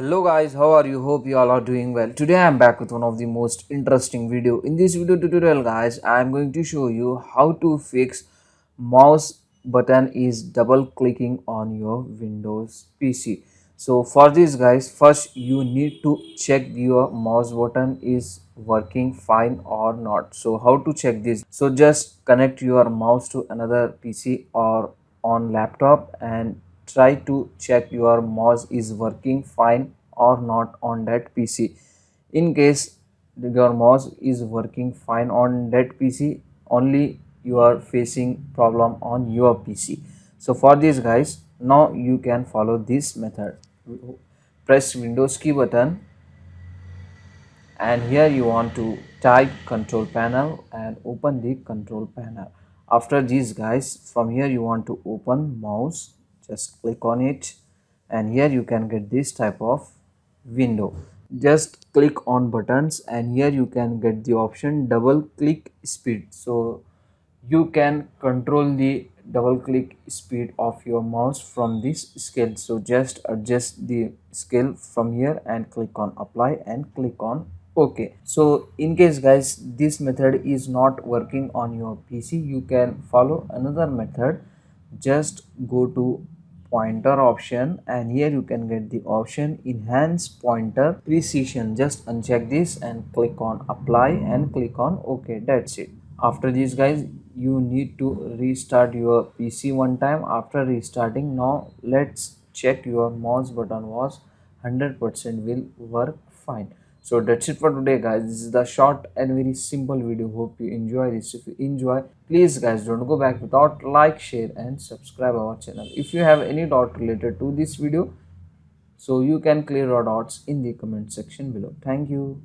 Hello guys, how are you? Hope you all are doing well. Today I am back with one of the most interesting video. In this video tutorial guys, I am going to show you how to fix mouse button is double clicking on your Windows PC. So for this guys, first you need to check your mouse button is working fine or not. So how to check this? So just connect your mouse to another PC or on laptop and try to check your mouse is working fine or not on that PC. In case your mouse is working fine on that PC, only you are facing problem on your PC. So for this guys, now you can follow this method. Press Windows key button and here you want to type control panel and open the control panel. After this guys, from here you want to open mouse, just click on it and here you can get this type of window. Just click on buttons and here you can get the option double click speed. So you can control the double click speed of your mouse from this scale. So just adjust the scale from here and click on apply and click on OK. So in case guys this method is not working on your PC, you can follow another method. Just go to pointer option and here you can get the option enhance pointer precision. Just uncheck this and click on apply and click on OK. That's it. After this guys, you need to restart your PC one time. After restarting, now let's check your mouse button was 100% will work fine. So that's it for today guys. This is the short and very simple video. Hope you enjoy this. If you enjoy, please guys don't go back without like, share and subscribe our channel. If you have any doubt related to this video, so you can clear your doubts in the comment section below. Thank you.